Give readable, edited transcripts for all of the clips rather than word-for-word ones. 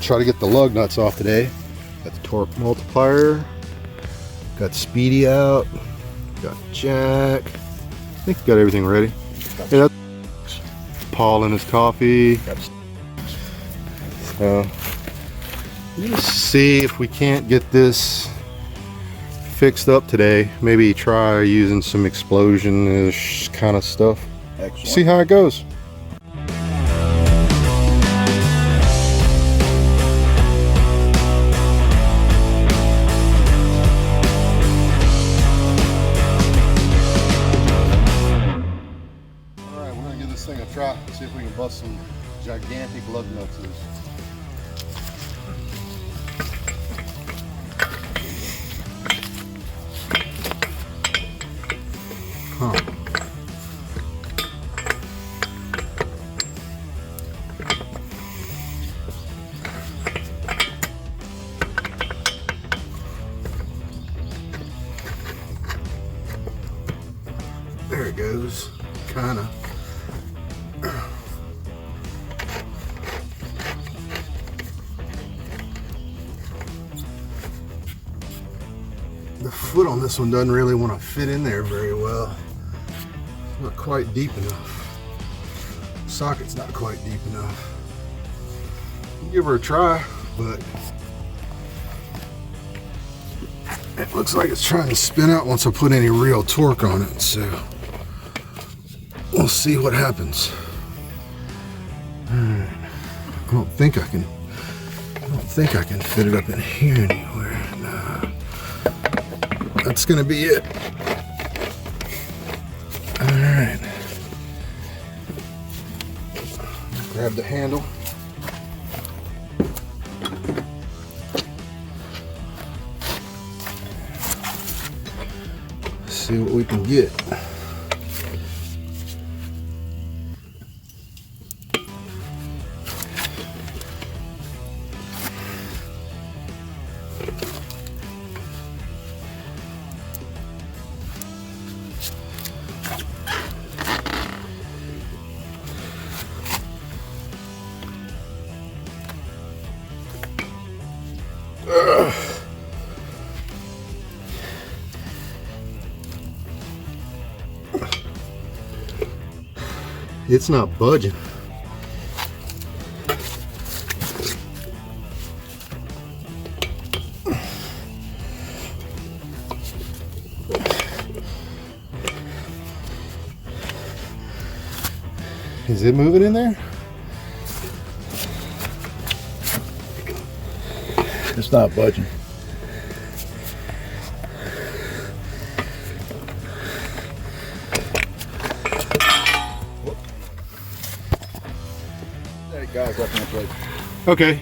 try to get the lug nuts off today. Got the torque multiplier, got Speedy out, got Jack. I think got everything ready. Yeah, that's Paul and his coffee. So let's see if we can't get this fixed up today. Maybe try using some explosion-ish kind of stuff. Excellent. See how it goes. Alright, we're gonna give this thing a try. See if we can bust some gigantic lug nuts loose. Huh. There it goes, kinda. The foot on this one doesn't really want to fit in there very well. Not quite deep enough. Socket's not quite deep enough. I'll give her a try, but it looks like it's trying to spin out once I put any real torque on it, so we'll see what happens. Alright. I don't think I can fit it up in here anywhere. Nah. That's gonna be it. Alright. Grab the handle. See what we can get. It's not budging. Is it moving in there? It's not budging. Okay,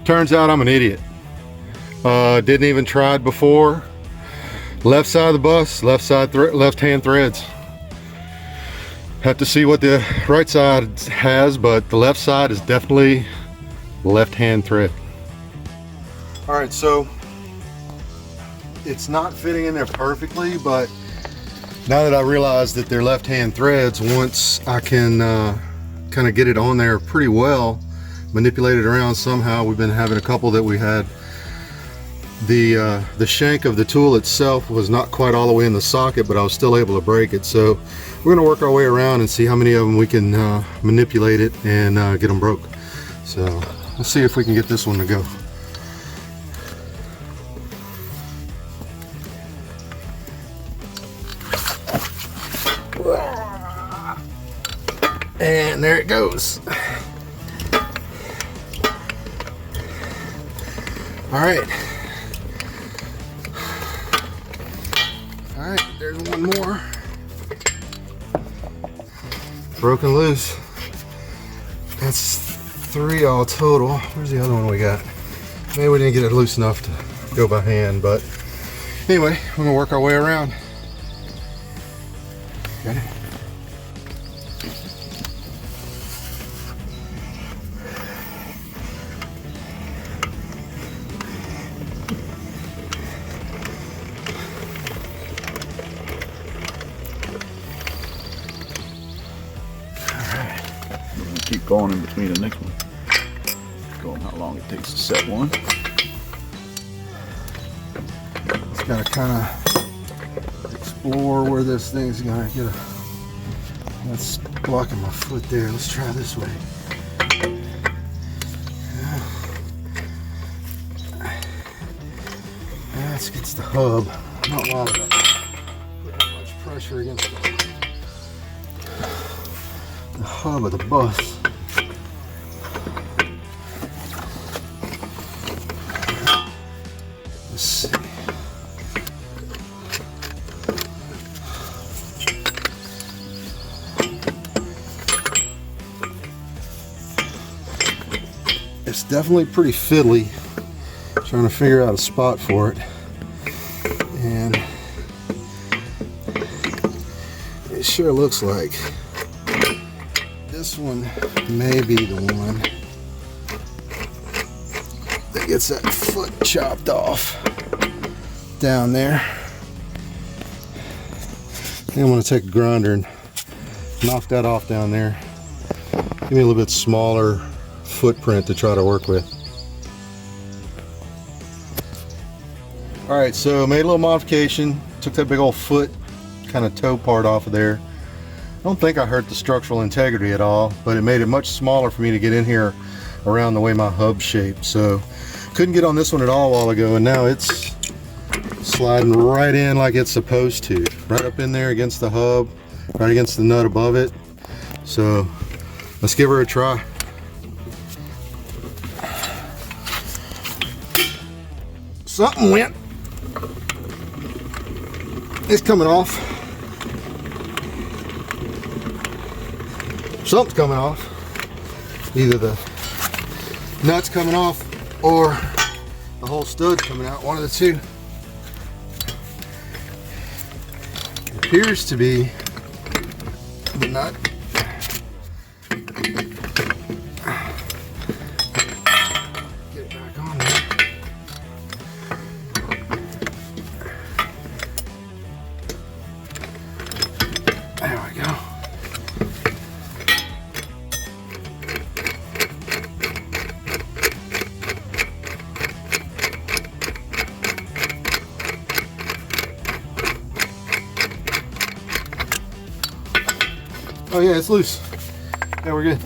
turns out I'm an idiot. Didn't even try it before. Left side of the bus, left hand threads. Have to see what the right side has, but the left side is definitely left hand thread. All right, so it's not fitting in there perfectly, but now that I realize that they're left hand threads, once I can kind of get it on there pretty well, manipulate it around somehow. We've been having a couple that we had the shank of the tool itself was not quite all the way in the socket, but I was still able to break it. So we're going to work our way around and see how many of them we can manipulate it and get them broke. So let's see if we can get this one to go. And there it goes. All right. All right, there's one more. Broken loose. That's 3 all total. Where's the other one we got? Maybe we didn't get it loose enough to go by hand, but anyway, we're gonna work our way around. Got it. Keep going in between the next one. Going how long it takes to set one. Just gotta kind of explore where this thing's gonna get a. That's blocking my foot there. Let's try this way. That gets the hub. Not long enough. Put that much pressure against the hub of the bus. Let's see. It's definitely pretty fiddly. Trying to figure out a spot for it. And it sure looks like this one may be the one that gets that foot chopped off down there. I think I'm going to take a grinder and knock that off down there. Give me a little bit smaller footprint to try to work with. Alright, so made a little modification. Took that big old foot kind of toe part off of there. I don't think I hurt the structural integrity at all, but it made it much smaller for me to get in here around the way my hub's shaped. So couldn't get on this one at all a while ago, and now it's sliding right in like it's supposed to. Right up in there against the hub, right against the nut above it. So let's give her a try. Something went. It's coming off. Something's coming off. Either the nut's coming off or the whole stud's coming out. One of the two. It appears to be the nut. Get it back on there. There we go. Oh yeah, it's loose. Yeah, we're good.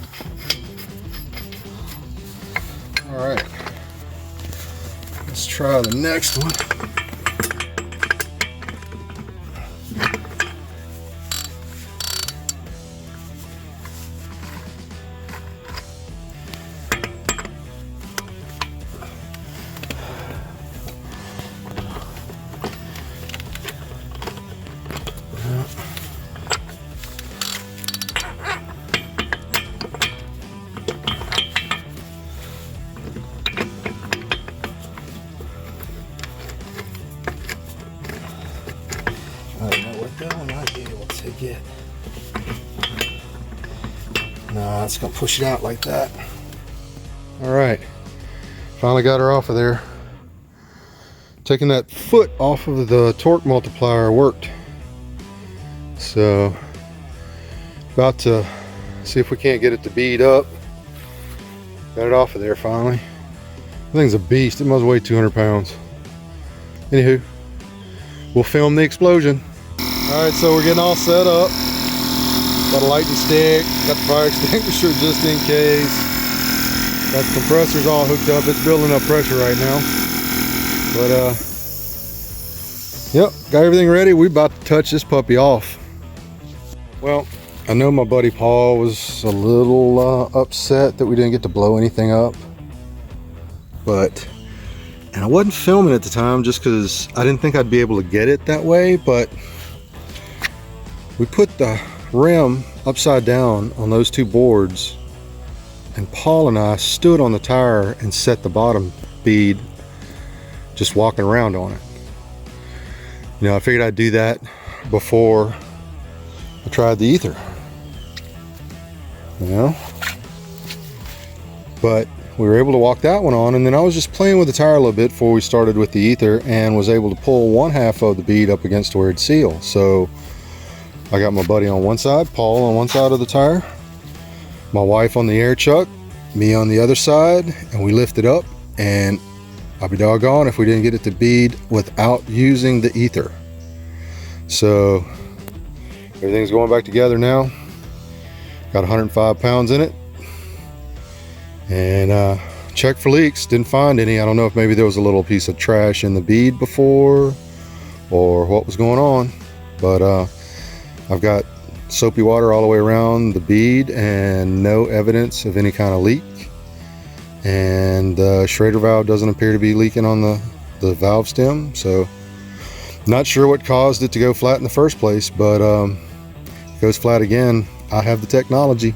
All right. Let's try the next one. I don't know what that one might be able to get. No, it's gonna push it out like that. All right, finally got her off of there. Taking that foot off of the torque multiplier worked. So, about to see if we can't get it to bead up. Got it off of there finally. The thing's a beast. It must weigh 200 pounds. Anywho, we'll film the explosion. All right, so we're getting all set up. Got a lighting stick, got the fire extinguisher just in case. Got the compressors all hooked up. It's building up pressure right now. But yep, got everything ready. We about to touch this puppy off. Well, I know my buddy Paul was a little upset that we didn't get to blow anything up. And I wasn't filming at the time just because I didn't think I'd be able to get it that way, but we put the rim upside down on those two boards, and Paul and I stood on the tire and set the bottom bead just walking around on it. You know, I figured I'd do that before I tried the ether, you know, but we were able to walk that one on, and then I was just playing with the tire a little bit before we started with the ether and was able to pull one half of the bead up against where it'd seal. So I got my buddy on one side, Paul on one side of the tire, my wife on the air chuck, me on the other side, and we lift it up, and I'll be doggone if we didn't get it to bead without using the ether. So everything's going back together now. Got 105 pounds in it, and checked for leaks, didn't find any. I don't know if maybe there was a little piece of trash in the bead before or what was going on, but I've got soapy water all the way around the bead and no evidence of any kind of leak. And the Schrader valve doesn't appear to be leaking on the valve stem, so not sure what caused it to go flat in the first place, but if it goes flat again, I have the technology.